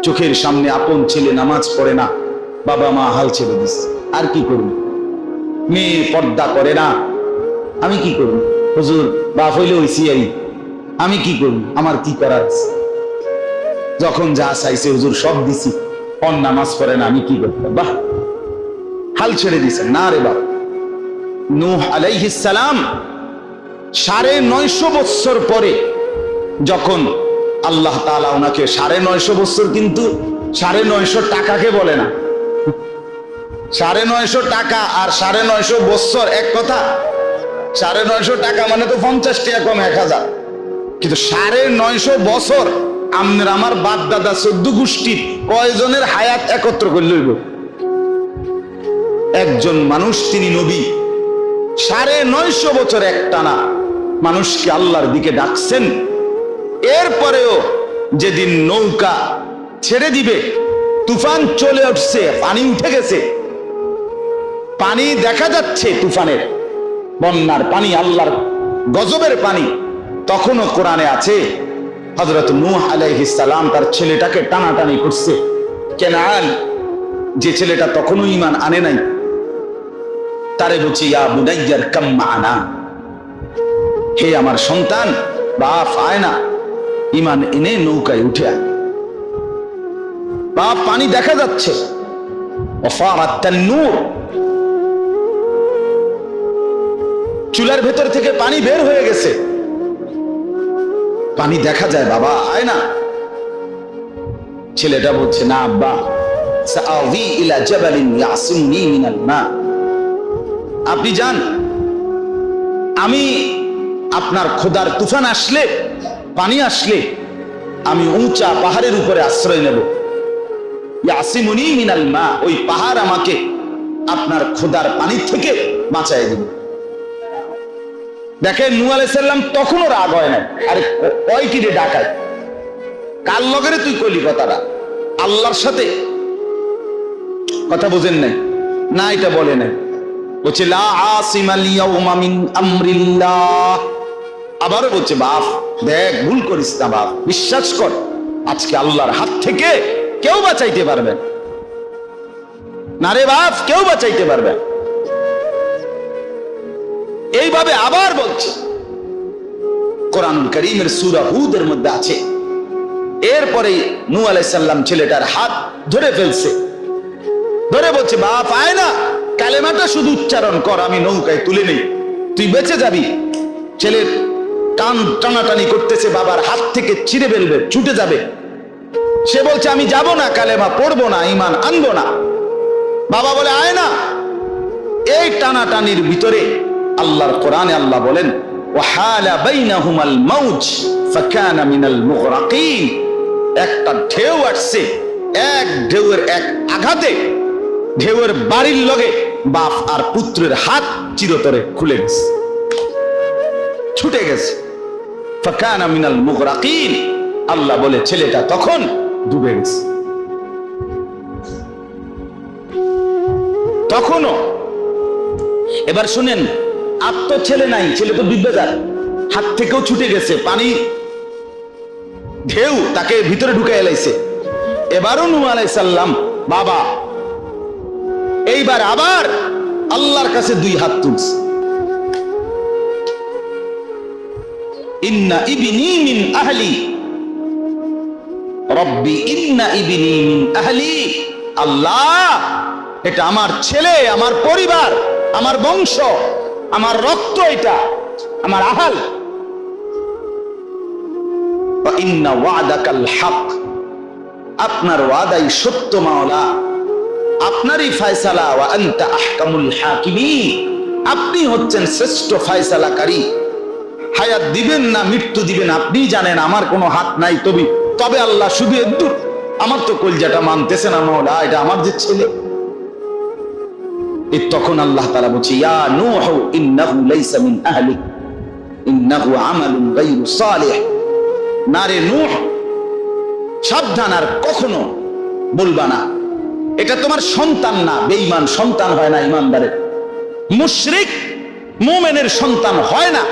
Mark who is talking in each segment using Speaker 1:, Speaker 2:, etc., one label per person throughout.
Speaker 1: চোখের সামনে আপন ছেলে নামাজ পড়ে না, বাবা মা হাল ছেড়ে দিস, আর কি করব? মেয়ে পর্দা করে না, আমি কি করব? হুজুর বাপ হইলে হইছি, আমি কি করব? আমার কি করার? যখন যা চাইছে হুজুর সব দিছি, অন নামাজ পড়ে না, আমি কি করতে? বাহ, হাল ছেড়ে দিছেন না রে বাবা। নূহ আলাইহিস সালাম 950 বছর পরে যখন আল্লাহ তাআলা ওনাকে 950 বছর, কিন্তু 950 টাকাকে বলে না। 950 টাকা আর 950 বছর এক কথা। 950 টাকা মানে তো 50 টাকা কম 1000, কিন্তু 950 বছর আপনার আমার বাপ দাদা 14 গোষ্ঠীর কয়জনের হায়াত একত্র করে লইব? একজন মানুষ, তিনি নবী, 950 বছর একটানা মানুষকে আল্লাহর দিকে ডাকছেন। এরপরেও যেদিন নৌকা ছেড়ে দিবে, তুফান চলে উঠছে, পানি উঠে গেছে, পানি দেখা যাচ্ছে, তুফানের বন্যার পানি, আল্লাহর গজবের পানি, তখনও কোরআনে আছে হযরত নূহ আলাইহিস সালাম তার ছেলেটাকে টানাটানি করছে। কেনান, যে ছেলেটা তখনও ঈমান আনে নাই, তারে বলছে ইয়া বুনাইয়ার কাম মা'না, হে আমার সন্তান, বাপ আয় না, ঈমান এনে নৌকায় উঠে আয়। বাপ, পানি দেখা যাচ্ছে, ওয়াফারাত তান্নূর, চুলার ভেতর থেকে পানি বের হয়ে গেছে, পানি দেখা যায়, বাবা আয় না। ছেলেটা বলছে না আব্বা, সাআবি ইলা জাবালিন ইয়াসিমুনি মিনাল মা, আপনি যান, আমি আপনার খোদার তুফান আসলে, পানি আসলে আমি উঁচা পাহাড়ের উপরে আশ্রয় নেব। ইয়াসিমুনি মিনাল মা, ওই পাহাড় আমাকে আপনার খোদার পানি থেকে বাঁচায় দিবে। দেখেন নূহ আলাইহিস সালাম তখনও রাগ হয় না। আরে কয় কি রে ডাকায়, কার লগেরে তুই কইলি কথাটা? আল্লাহর সাথে কথা বুঝেন নাই না? এটা বলে নাই, বলছে লা আসিমাল ইয়াউমা মিন আমরিল্লাহ। আবারও বলছে বাপ দেখ, ভুল করিস না বাপ, বিশ্বাস কর, আজকে আল্লাহর হাত থেকে কেউ বাঁচাইতে পারবে না রে বাপ, কেউ বাঁচাইতে পারবে। এইভাবে আবার বলছে, কোরআনুল কারীমের সূরা হুদের মধ্যে আছে। এরপরে নূহ আলাইহিস সালাম ছেলেটার হাত ধরে ফেলছে, ধরে বলছে বাপ আয় না, কালেমাটা শুধু উচ্চারণ কর, আমি নৌকায় তুলে নেই, তুই বেঁচে যাবি। ছেলের টানাটানি করতেছে, বাবার হাত থেকে ছিঁড়ে ফেলবে, ছুটে যাবে। সে বলছে আমি যাব না, কালেমা পড়বো না, ঈমান আনবো না। বাবা বলে আয় না। এই টানাটানির ভিতরে আল্লাহর কোরআনে আল্লাহ বলেন ওয়াহালা বাইনাহুমাল মাউজ ফাকানা মিনাল মুগরাকিন, একটা ঢেউ আসছে, এক ঢেউয়ের এক আঘাতে ঢেউয়ের বাড়ির লগে বাপ আর পুত্রের হাত চিরতরে খুলে গেছে, ছুটে গেছে। ফাকানা মিনাল মুগরাকিন, আল্লাহ বলে ছেলেটা তখন ডুবে গেছে। তখনও এবার শুনেন, আর তো ছেলে নাই, ছেলে তো ডুবে যায়, হাত থেকেও ছুটে গেছে, পানি ঢেউ তাকে ভিতরে ঢুকে এলাইছে। এবারও নূহ আলাইহিস সালাম বাবা এইবার আবার আল্লাহর কাছে দুই হাত তুলছে। ইন্না ইবনি মিন আহলি রব্বি ইন্না ইবনি মিন আহলি, আল্লাহ এটা আমার ছেলে, আমার পরিবার, আমার বংশ, আমার রক্ত, এটা আমার আহাল। ওয়া ইন্না ওয়াদাকাল হক, আপনার ওয়াদাই সত্য মাওলা, আপনারই ফয়সালা। ওয়া আনতা আহকামুল হাকিমিন, আপনি হচ্ছেন শ্রেষ্ঠ ফয়সালাকারী। হায়াত দিবেন না মৃত্যু দিবেন আপনি জানেন, আমার কোনো হাত নাই। তবে আল্লাহ শুধু একটু, আমার তো কলজাটা মানতেছে না মাওলা, এটা আমার যে ছেলে। তখন আল্লাহ তাআলা বলছে ইয়া নূহ ইন্নাহু লাইসা মিন আহলিক ইন্নাহু আমালুন গায়রু সালিহ, না রে নূহ, সাবধান, আর কখনো বলবা না এটা তোমার সন্তান না। বেঈমান সন্তান হয় না ঈমানদারের, মুশরিক মুমিনের সন্তান হয় না।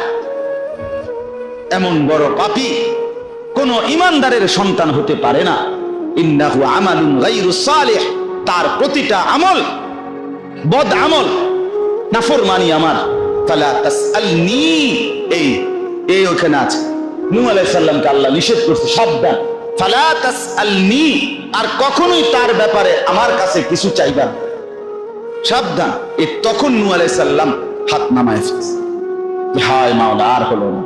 Speaker 1: এমন বড় পাপী কোন ঈমানদারের সন্তান হতে পারে না। ইন্নাহু আমালুন গায়রু সালিহ, তার প্রতিটা আমল বদ আমল, নাফরমানি আমার। ফালা তাসআলনি, এই ওখানে আছে নূহ আলাইহিস সালামকে আল্লাহ নিষেধ করছে, সাবধান, ফালা তাসআলনি, আর কখনোই তার ব্যাপারে আমার কাছে কিছু চাইবা না, সাবধান। তখন নূহ আলাইহিস সালাম হাত নামায় ফেলছে, হায় মাওলা আর হলো না।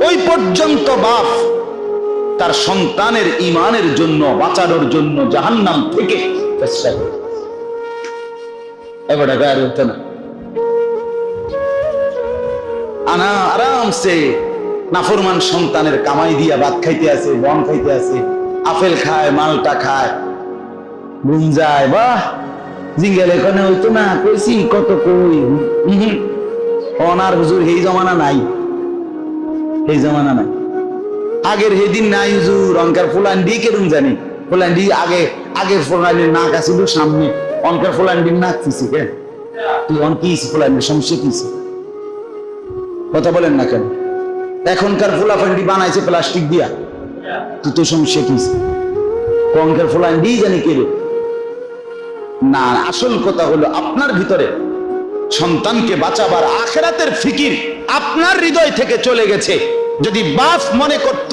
Speaker 1: ওই পর্যন্ত বাপ তার সন্তানের ঈমানের জন্য, বাঁচানোর জন্য জাহান্নাম থেকে চেষ্টা করে, এবারে গায়ে হতো না। আরামসে নাফরমান সন্তানের কামাই দিয়া ভাত খাইতে আছে, বন খাইতে আছে, আপেল খায়, মালটা খায়, ঘুম যায়, বাহ জিঙ্গেল এখানে হইতো না, কইছি কত কই। অনার হুজুর এই জমানা নাই, এই জমানা নাই, আগের সেদিন নাই হুজুর। অঙ্কার ফুলান্ডি কেরম জানি, ফুলান্ডি আগে ফুলান্ডির নাক আসিল সামনে, অঙ্কার ফুলান্ডির নাক দিছি, কেন তুই অন কি ফুলান্ডির সমস্যা কিছে, কথা বলেন না কেন? এখনকার ফুলাফান্ডি বানাইছে প্লাস্টিক দিয়া, তুই তো সমস্যা কিছে, অঙ্কার ফুলান্ডি জানি কেরে না। আসল কথা হলো আপনার ভিতরে সন্তানকে বাঁচাবার আখিরাতের ফিকির আপনার হৃদয় থেকে চলে গেছে। যদি বাপ মনে করত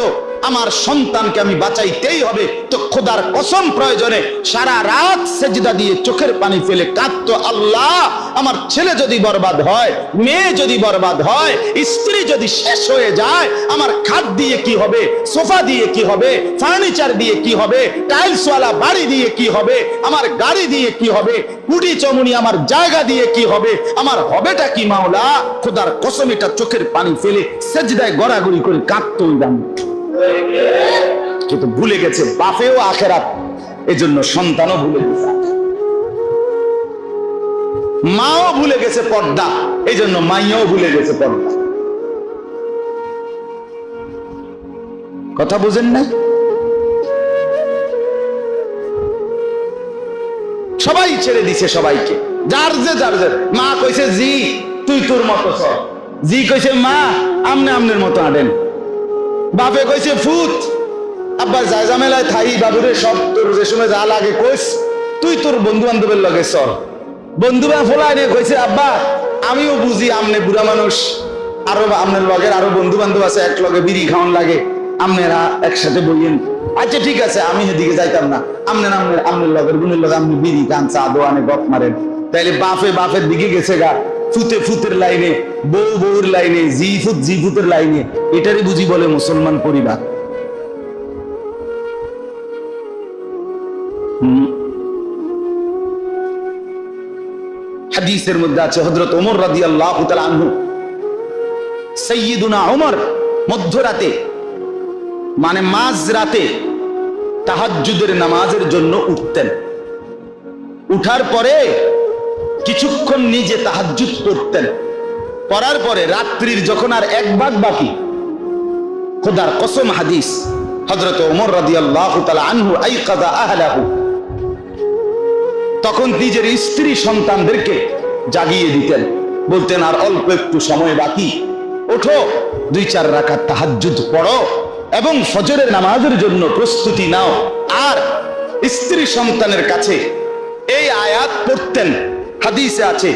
Speaker 1: আমার সন্তানকে আমি বাঁচাইতেই হবে, তো খোদার কসম প্রয়োজনে সারা রাত সেজদা দিয়ে চোখের পানি ফেলে কাঁদতো, আল্লাহ আমার ছেলে যদি বরবাদ হয়, মেয়ে যদি বরবাদ হয়, স্ত্রী যদি শেষ হয়ে যায়, আমার খাট দিয়ে কি হবে, সোফা দিয়ে কি হবে, ফার্নিচার দিয়ে কি হবে, টাইলসওয়ালা বাড়ি দিয়ে কি হবে, আমার গাড়ি দিয়ে কি হবে, কুটি চমুনি আমার জায়গা দিয়ে কি হবে, আমার হবেটা কি মাওলা। খোদার কসম এটা চোখের পানি ফেলে সেজদায় গড়াগড়ি করে কাঁদতো ওই দাম। কিন্তু ভুলে গেছে বাপেও আখেরাত, এজন্য সন্তানও ভুলে গেছে, মাও ভুলে গেছে পর্দা, এই জন্য মাইয়াও ভুলে গেছে পর্দা। কথা বুঝেন নাই? সবাই ছেড়ে দিছে সবাইকে, যার যে মা কইছে জি তুই তোর মতো চল, জি কইছে মা আমনে আমনের মতো আডেন, বাপে কইছে ফুত আব্বার জায়গা মেলায় থাই বাবুরে সব তোর যে সময় যা লাগে কইস, তুই তোর বন্ধু বান্ধবের লগে চল। বন্ধুরা ফোলা নিয়ে কইছে আব্বা আমিও বুঝি আমনে বুড়া মানুষ, আরো আমনের লগের আরো বন্ধু বান্ধব আছে, এক লগে বিড়ি খাওয়ান লাগে, আমনেরা একসাথে বইয়েন। আচ্ছা ঠিক আছে, আমি এদিকে যাইতাম না, আমনের লগের গুণের লগে আপনি বিড়ি খান, চা দোয়ানে গপ মারেন। তাইলে বাপের দিকে গেছে গা, ফুতের লাইনে, বউর লাইনে, জি ফুতের লাইনে। এটারই বুঝি বলে মুসলমান পরিবার। হাদিসের মধ্যে আছে হযরত ওমর রাদিয়াল্লাহু তাআলা আনহু, সাইয়্যিদুনা ওমর মধ্যরাতে মানে মাঝরাতে তাহাজ্জুদের নামাজের জন্য উঠতেন। উঠার পরে কিছুক্ষণ নিজে তাহাজ্জুদ করতেন, করার পরে রাত্রির যখন আর এক ভাগ বাকি, খোদার কসম হাদিস, হযরত ওমর রাদিয়াল্লাহু তাআলা আনহু আইকাযা আহলাহু, তখন নিজের স্ত্রী সন্তানদেরকে জাগিয়ে দিতেন, বলতেন আর অল্প একটু সময় বাকি, ওঠো 2-4 রাকাত তাহাজ্জুদ পড়ো এবং ফজরের নামাজের জন্য প্রস্তুতি নাও। আর স্ত্রী সন্তানের কাছে এই আয়াত পড়তেন, হাদিসে আছে,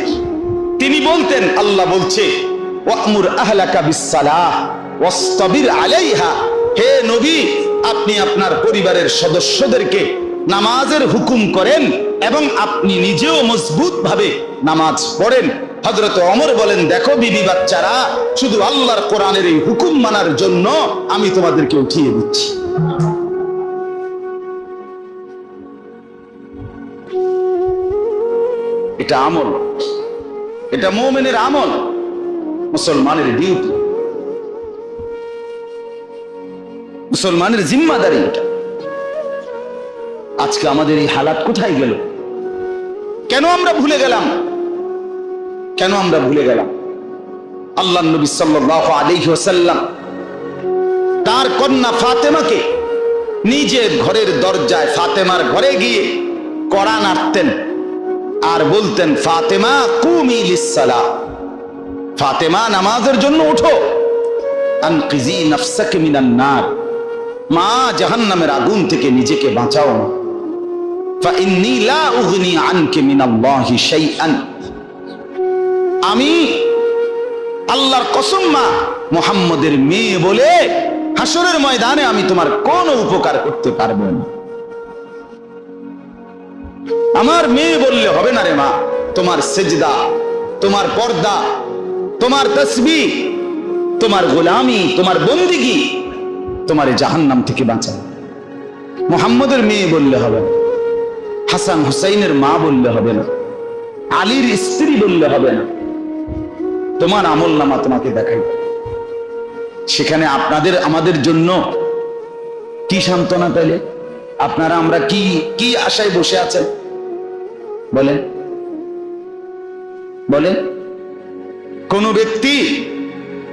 Speaker 1: তিনি বলতেন আল্লাহ বলছে ওয়ামুর আহলাকা বিসসালাহ ওয়াসতাবির আলাইহা, হে নবী আপনি আপনার পরিবারের সদস্যদেরকে নামাজের হুকুম করেন এবং আপনি নিজেও মজবুত ভাবে নামাজ পড়েন। হযরত ওমর বলেন দেখো বিবি বাচ্চারা, শুধু আল্লাহর কোরআনের এই হুকুম মানার জন্য আমি তোমাদেরকে উঠিয়ে দিচ্ছি। এটা আমল, এটা মুমিনের আমল, মুসলমানের ডিউটি, মুসলমানের জিম্মাদারি এটা। আজকে আমাদের এই হালাত কোথায় গেল? কেন আমরা ভুলে গেলাম? কেন আমরা ভুলে গেলাম? আল্লাহর নবী সাল্লাল্লাহু আলাইহি ওয়াসাল্লাম তার কন্যা ফাতেমাকে নিজের ঘরের দরজায় ফাতেমার ঘরে গিয়ে কড়া নাড়তেন আর বলতেন ফাতেমা কুমি লিসসালাহ, ফাতেমা নামাজের জন্য ওঠো, আনকিজি নাফসাকা মিনান নার, মা জাহান্নামের আগুন থেকে নিজেকে বাঁচাও না। ফাইন্নী লা উগনি আনকি মিনাল্লাহি শাইআন, আমি আল্লাহর কসম মা, মুহাম্মদের মেয়ে বলে হাসরের ময়দানে আমি তোমার কোনো উপকার করতে পারবো না। আমার মেয়ে বললে হবে না রে মা, তোমার সেজদা, তোমার পর্দা, তোমার তাসবিহ, তোমার গোলামি, তোমার বন্দিগি তোমার জাহান্নাম থেকে বাঁচাবে। মুহাম্মদের মেয়ে বললে হবে না, হাসান হুসাইনের মা বললে হবে না, আলীর স্ত্রী বললে হবে না। তোমার আমল নামা তোমাকে দেখাই। সেখানে আপনাদের আমাদের জন্য কি সান্ত্বনা পেলে? আপনারা আমরা কি কি আশায় বসে আছেন বলেন? বলেন, কোন ব্যক্তি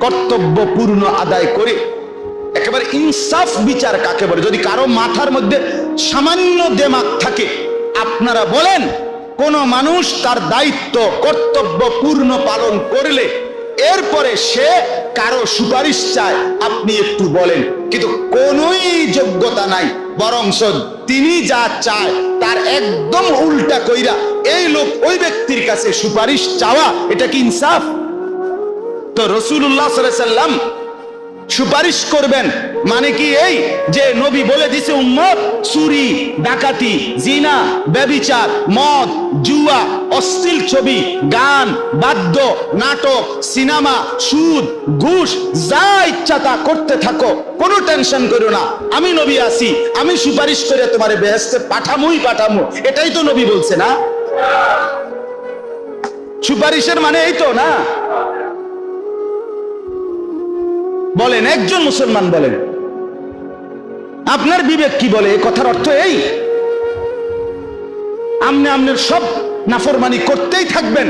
Speaker 1: কর্তব্য পূর্ণ আদায় করে একেবারে ইনসাফ বিচার কাকে বলে? যদি কারো মাথার মধ্যে সামান্য দেমাগ থাকে, আপনারা বলেন কোন মানুষ তার দায়িত্ব কর্তব্য পূর্ণ পালন করলে এরপরে সে কারো সুপারিশ চায়, আপনি একটু বলেন। কিন্তু কোনই যোগ্যতা নাই, বরং তিনি যা চায় তার একদম উল্টা কইরা এই লোক ওই ব্যক্তির কাছে সুপারিশ চাওয়া, এটা কি ইনসাফ? তো রাসূলুল্লাহ সাল্লাল্লাহু আলাইহি ওয়াসাল্লাম সুপারিশ করবেন মানে কি এই যে নবী বলে দিছে উম্মত চুরি, ডাকাতি, জিনা, ব্যভিচার, মদ, জুয়া, অশ্লীল ছবি, গান, বাদ্য, নাটক, সিনেমা, সুদ, ঘুষ, যা ইচ্ছা তা করতে থাকো, কোনো টেনশন করো না, আমি নবী আছি, আমি সুপারিশ করে তোমারে বেহেশতে পাঠামোই পাঠামো। এটাই তো নবী বলছে না? সুপারিশের মানে এই তো না? বলেন, একজন মুসলমান বলেন, আপনার বিবেক কি বলে? এই কথার অর্থ এই আপনি আপনার সব নাফরমানি করতেই থাকবেন?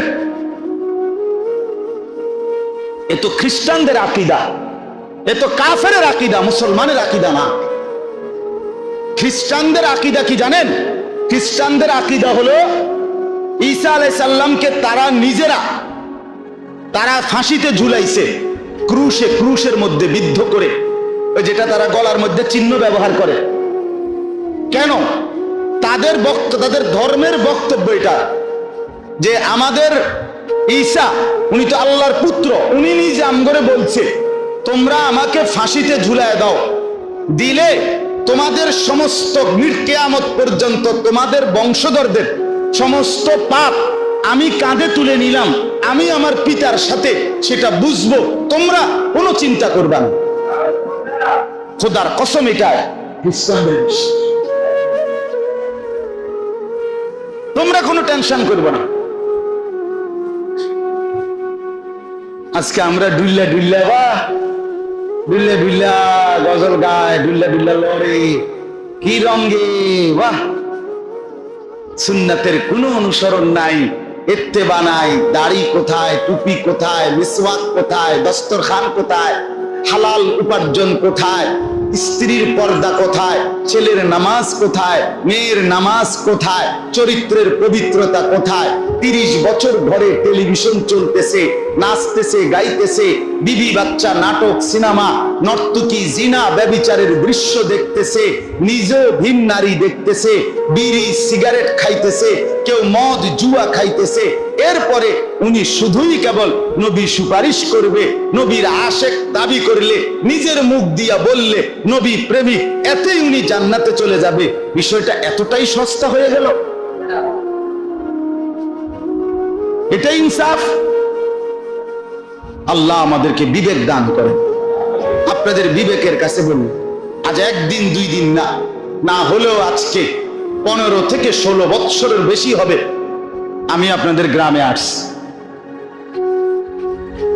Speaker 1: এ তো খ্রিস্টানদের আকীদা, এ তো কাফেরের আকীদা, মুসলমানের আকীদা না। খ্রিস্টানদের আকীদা কি জানেন? খ্রিস্টানদের আকীদা হলো ঈসা আলাইহিস সালামকে তারা নিজেরা ফাঁসিতে ঝুলাইছে, ক্রুশের মধ্যে বিদ্ধ করে, ওই যেটা তারা গলার মধ্যে চিহ্ন ব্যবহার করে। কেন? তাদের ধর্মের বক্তব্য এটা যে আমাদের ঈসা উনি তো আল্লাহর পুত্র, উনি নিজে আমগরে বলছে তোমরা আমাকে ফাঁসিতে ঝুলায় দাও, দিলে তোমাদের সমস্ত কিয়ামত পর্যন্ত তোমাদের বংশধরদের সমস্ত পাপ আমি কাঁধে তুলে নিলাম, আমি আমার পিতার সাথে সেটা বুঝবো, তোমরা কোনো চিন্তা করবা না। খোদার কসম, এটা তোমরা কোনো টেনশন করবে না। আজকে আমরা ডুল্লা গজল গায়, ডুল্লা লড়ে, কি রঙে, বাহ! সুন্নাতের কোনো অনুসরণ নাই, ইত্তেবা নাই। দাড়ি কোথায়, টুপি কোথায়, মিসওয়াক কোথায়, দস্তরখান কোথায়, হালাল উপার্জন কোথায়, স্ত্রীর পর্দা কোথায়, ছেলের নামাজ কোথায়, মেয়ের নামাজ কোথায়, চরিত্রের পবিত্রতা কোথায়? 30 বছর ঘরে টেলিভিশন চলতেছে, নাচতেছে, গাইতেছে, বিবি বাচ্চা, নাটক, সিনেমা, নর্তকী, জিনা, ব্যভিচারের দৃশ্য দেখতেছে, নিজেও ভিন নারী দেখতেছে, বিড়ি সিগারেট খাইতেছে, কেউ মদ জুয়া খাইতেছে। এরপরে উনি শুধুই কেবল নবী সুপারিশ করবে, নবীর আশেক দাবি করলে, নিজের মুখ দিয়া বললে নবী প্রেমিক, এতেই উনি জান্নাতে চলে যাবে। বিষয়টা এতটাই সস্তা হয়ে গেল? এটাই ইনসাফ? আল্লাহ আমাদেরকে বিবেক দান করেন। আপনাদের বিবেকের কাছে বলুন, আজ একদিন 2 দিন না হলেও আজকে 15 থেকে 16 বৎসরের বেশি হবে আমি আপনাদের গ্রামে আসছি।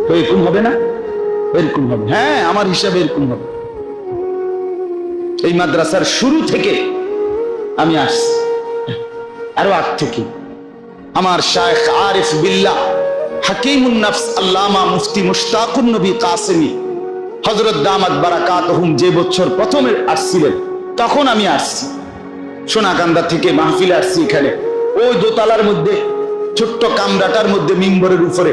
Speaker 1: তো এরকম হবে না? এরকম হবে, হ্যাঁ, আমার হিসাবে এরকম হবে। এই মাদ্রাসার শুরু থেকে আমি আসছি, আরো আগ থেকে। আমার শায়েখ আরিফ বিল্লাহ হাকিমুন নফস আল্লামা মুফতি মুশতাকুন নবী কাসেমি হযরত দামাত বারাকাতুহুম যে বছর প্রথমে আসছিলেন, তখন আমি আসছি সোনাকান্দা থেকে মাহফিলে আসছি। এখানে ওই দোতলার মধ্যে ছোট্ট কামরাটার মধ্যে মিম্বরের উপরে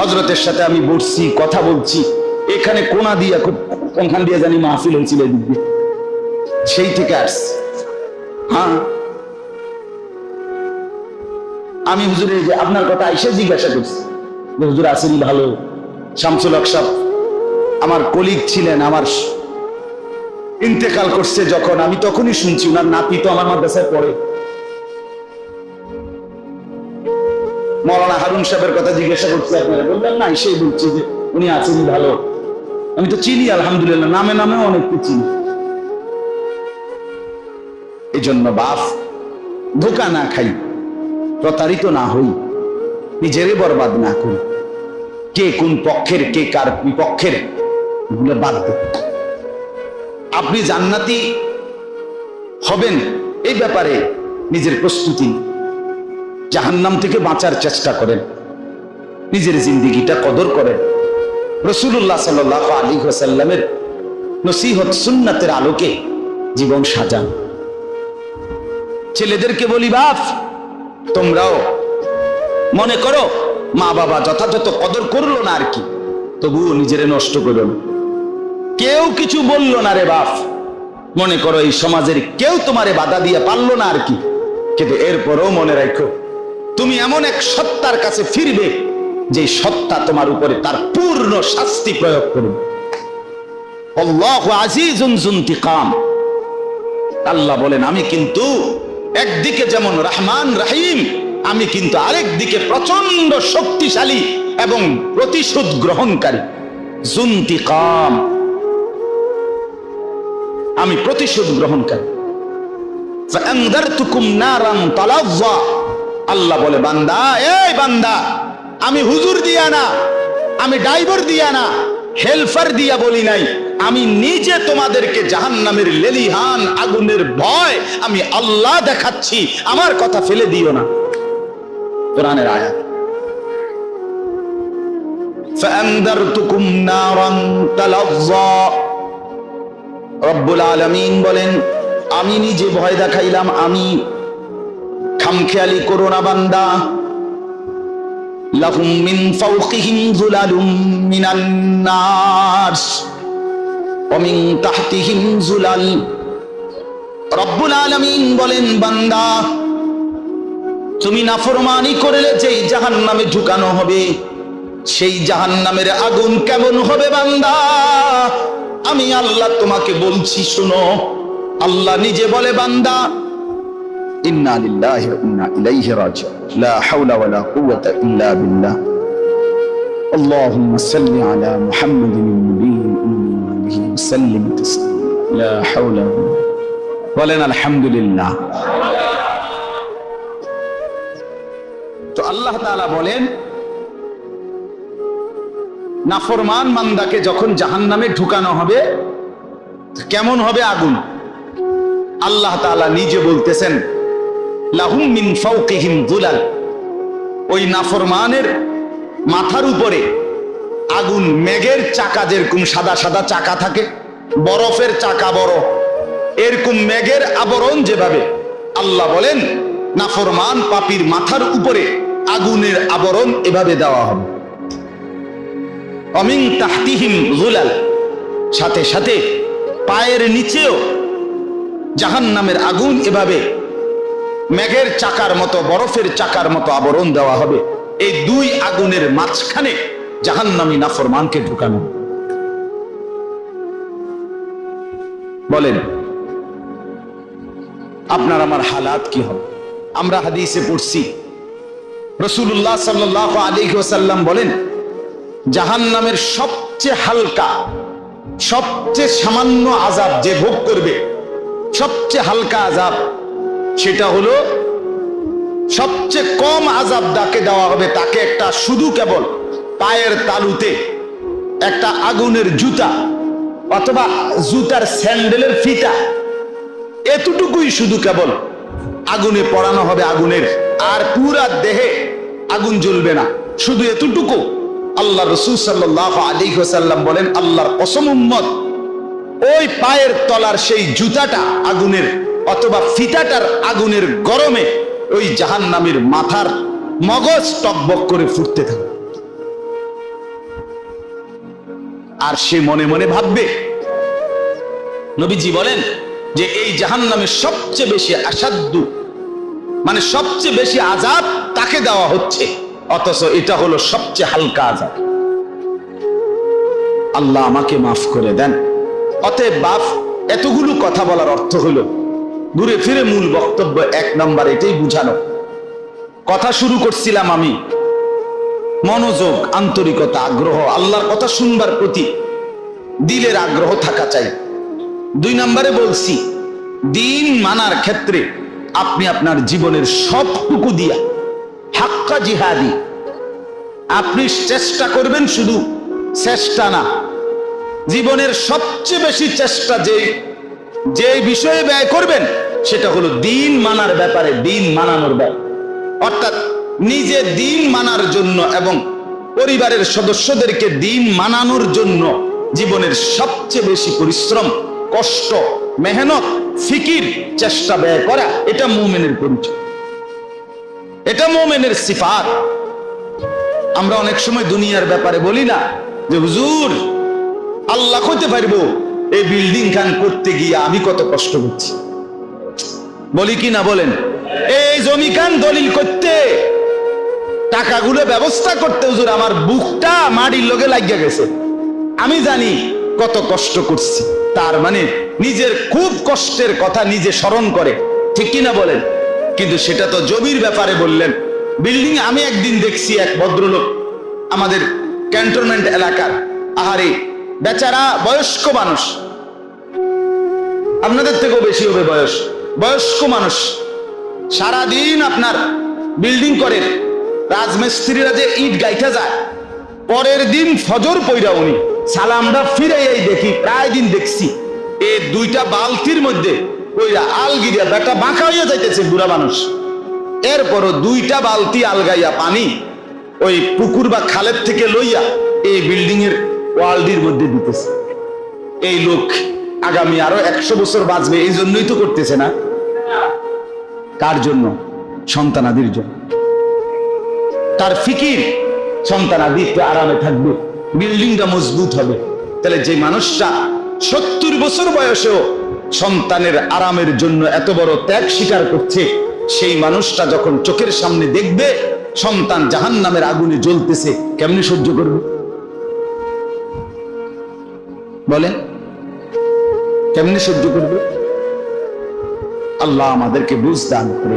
Speaker 1: হযরতের সাথে আমি বসছি, কথা বলছি। এখানে কোনা দিয়া, কোনখান দিয়ে জানি মাহফিল হয়েছিল, এদিক দিয়ে সেই থেকে আসছে। হ্যাঁ, আমি হুজুরের যে আপনার কথা এসে জিজ্ঞাসা করছি, হুজুর আসেনি ভালো। শামসুল হক সাহেব আমার কলিগ ছিলেন, আমার ইন্তেকাল করছে যখন, আমি তখনই শুনছি ওনার নাতি তো আমার মাদ্রাসায় পড়ে। মৌলানা হারুন সাহেবের কথা জিজ্ঞাসা করছি, আপনারা বললেন না, সেই বলছি যে উনি আছেনই ভালো। আমি তো চিনি আলহামদুলিল্লাহ, নামে নামেও অনেককে চিনি। এই জন্য বাপ, ধোকা না খাই, প্রতারিত না হই, নিজেরে বরবাদ না করি। কে কোন পক্ষের, কে কার বিপক্ষের, এগুলো বাদ দেব। আপনি জান্নাতি হবেন এই ব্যাপারে নিজের প্রস্তুতি, জাহান্নাম থেকে বাঁচার চেষ্টা করেন, নিজের জিন্দেগিটা কদর করেন, রাসূলুল্লাহ সাল্লাল্লাহু আলাইহি ওয়াসাল্লামের নসিহত সুন্নাতের আলোকে জীবন সাজান। ছেলেদেরকে বলি, বাপ তোমরাও মনে করো মা বাবা যথাযথ কদর করলো না আর কি, তবুও নিজেরে নষ্ট করো না। কেউ কিছু বললো না রে বাপ, মনে করো এই সমাজের কেউ তোমারে বাধা দিয়ে পারলো না আর কি, কিন্তু এরপরও মনে রাখো তুমি এমন এক সত্তার কাছে ফিরবে যে সত্তা তোমার উপরে তার পূর্ণ শাস্তি প্রয়োগ করবে। আল্লাহু আজিজুন যুনতিকাম। আল্লাহ বলেন আমি কিন্তু একদিকে যেমন রহমান রহিম, আমি কিন্তু আরেক দিকে প্রচন্ড শক্তিশালী এবং প্রতিশোধ গ্রহণকারী। যুনতিকাম, আমি প্রতিশোধ গ্রহণকারী। ফাআনযারতুকুম নারান তালাজ্জা। আল্লাহ বলে বান্দা, এই বান্দা, আমি হুজুর দিয়া না, আমি ড্রাইভার দিয়া না, হেল্পার দিয়া বলি নাই, আমি নিজে তোমাদেরকে জাহান্নামের লেলিহান আগুনের ভয় আমি আল্লাহ দেখাচ্ছি, আমার কথা ফেলে দিও না। কোরআনের আয়াত। ফাআনযারতুকুম নারান তালাজ্জা। রব্বুল আলামিন বলেন আমি নিজে ভয় দেখাইলাম, আমি। খামখেয়ালি করো না বান্দা। লাহুম মিন ফাওকিহিম যুলালুম মিনান নার ওয়া মিন তাহতিহিম যুলাল। রব্বুল আলামিন বলেন বান্দা তুমি নাফরমানি করলে যেই জাহান্নামে ঢুকানো হবে, সেই জাহান্নামের আগুন কেমন হবে বান্দা, আমি আল্লাহ তোমাকে বলছি শোনো। আল্লাহ নিজে বলে বান্দা ইন্না লিল্লাহি ওয়া ইন্না ইলাইহি রাজিউন, লা হাওলা ওয়া লা কুওয়াতা ইল্লা বিল্লাহ। আল্লাহুম্মা সাল্লি আলা মুহাম্মাদিন নাবিয়্যিল উম্মি ওয়া আলিহি ওয়া সাল্লিম তাসলিমা। লা হাওলা। বলেন আলহামদুলিল্লাহ। তো আল্লাহ তাআলা বলেন নাফরমান বান্দাকে যখন জাহান্নামে ঢুকানো হবে কেমন হবে আগুন, আল্লাহ তাআলা নিজে বলতেছেন লাহুম মিন ফাওকিহিম যুলাল। ওই নাফরমানের মাথার উপরে আগুন, মেঘের চাকা যেরকম সাদা সাদা চাকা থাকে, বরফের চাকা বড়, এরকম মেঘের আবরণ যেভাবে, আল্লাহ বলেন নাফরমান পাপীর মাথার উপরে আগুনের আবরণ এভাবে দেওয়া হবে। অমিন তাহতিহিম যুলাল, সাথে সাথে পায়ের নিচেও জাহান্নামের আগুন এভাবে মেঘের চাকার মতো, বরফের চাকার মতো আবরণ দেওয়া হবে। এই দুই আগুনের মাঝখানে জাহান্নামী নাফরমানকে ঢুকানো। বলেন আপনার আমার হালাত কি হবে? আমরা হাদিসে পড়ছি রাসূলুল্লাহ সাল্লাল্লাহু আলাইহি ওয়াসাল্লাম বলেন জাহান্নামের সবচেয়ে হালকা, সবচেয়ে সামান্য আযাব যে ভোগ করবে, সবচেয়ে হালকা আযাব, সেটা হলো সবচেয়ে কম আযাব যাকে দেওয়া হবে তাকে একটা শুধু কেবল পায়ের তালুতে একটা আগুনের জুতা অথবা জুতার স্যান্ডেলের ফিতা, এতটুকুই শুধু কেবল আগুনে পড়ানো হবে আগুনের, আর পুরা দেহে আগুন জ্বলবে না, শুধু এতটুকু। আল্লাহ রাসূল সাল্লাল্লাহু আলাইহি ওয়াসাল্লাম বলেন আল্লাহর কসম উম্মত, ওই পায়ের তলার সেই জুতাটা আগুনের অথবা ফিতাটার আগুনের গরমে ওই জাহান্নামীর মাথার মগজ টকবক করে ফুটতে থাকে। আর সে মনে মনে ভাববে, নবীজি বলেন যে এই জাহান্নামে সবচেয়ে বেশি আসাধ্য, মানে সবচেয়ে বেশি আযাব তাকে দেওয়া হচ্ছে, অথচ এটা হলো সবচেয়ে হালকা আযাব। আল্লাহ আমাকে মাফ করে দেন। অতএব বাপ, এতগুলো কথা বলার অর্থ হলো ঘুরে ফিরে মূল বক্তব্য 1 নম্বর এটাই বুঝানো। কথা শুরু করছিলাম আমি, মনোযোগ, আন্তরিকতা, আগ্রহ, আল্লাহর কথা শুনবার প্রতি দিলের আগ্রহ থাকা চাই। 2 নম্বরে বলছি, দিন মানার ক্ষেত্রে আপনি আপনার জীবনের সবটুকু দিয়া হাক্কা জিহাদি, আপনি চেষ্টা করবেন, শুধু চেষ্টা না, জীবনের সবচেয়ে বেশি চেষ্টা যে বিষয়ে ব্যয় করবেন সেটা হলো দিন মানার ব্যাপারে, দিন মানানোর ব্যাপারে। অর্থাৎ নিজে দিন মানার জন্য এবং পরিবারের সদস্যদেরকে দিন মানানোর জন্য জীবনের সবচেয়ে বেশি পরিশ্রম, কষ্ট, মেহনত, ফিকির, চেষ্টা ব্যয় করা, এটা মুমিনের পরিচয়, এটা মুমিনের সিফাত। আমরা অনেক সময় দুনিয়ার ব্যাপারে বলি না যে হুজুর আল্লাহ হইতে পারবো, এই বিল্ডিং খান করতে গিয়ে আমি কত কষ্ট করছি, বলি কি না বলেন? এই জমি খান দলিল করতে, টাকাগুলো ব্যবস্থা করতে হুজুর আমার বুকটা মাটির লগে লাগিয়া গেছে, আমি জানি কত কষ্ট করছি। তার মানে নিজের খুব কষ্টের কথা নিজে স্মরণ করে, ঠিক কিনা বলেন? কিন্তু সেটা তো জমির ব্যাপারে বললেন। বিল্ডিং আমি একদিন দেখছি, এক ভদ্রলোক আমাদের ক্যান্টনমেন্ট এলাকার, আহারে বেচারা বয়স্ক মানুষ, আপনাদের থেকেও বেশি হবে বয়স, বয়স্ক মানুষ, সারাদিন আপনার বিল্ডিং করেন, রাজমিস্ত্রিরা যে ইট গাইতে যায়, পরের দিন ফজর পইরা উনি সালামটা ফিরাইয়াই দেখি, প্রায় দিন দেখছি, এই 2টা বালতির মধ্যে কইরা আলগিরিয়া বেটা বাঁকা হইয়া যাইতেছে বুড়া মানুষ, এরপরও 2টা বালতি আলগাইয়া পানি ওই পুকুর বা খালের থেকে লইয়া এই বিল্ডিং এর ওয়ালডির মধ্যে দিতেছে। এই লোক আগামী আরো 100 বছর বাঁচবে, এই জন্যই তো করতেছে না। কার জন্য? সন্তানাদির জন্য। তার ফিকির সন্তানাদি তো আরামে থাকবে, বিল্ডিংটা মজবুত হবে। তাহলে যে মানুষটা 70 বছর বয়সেও সন্তানের আরামের জন্য এত বড় ত্যাগ স্বীকার করছে, সেই মানুষটা যখন চোখের সামনে দেখবে সন্তান জাহান্নামের আগুনে জ্বলতেছে, কেমনে সহ্য করবে বলেন? কেমনে সহ্য করবে? আল্লাহ আমাদেরকে বুঝ দান করে।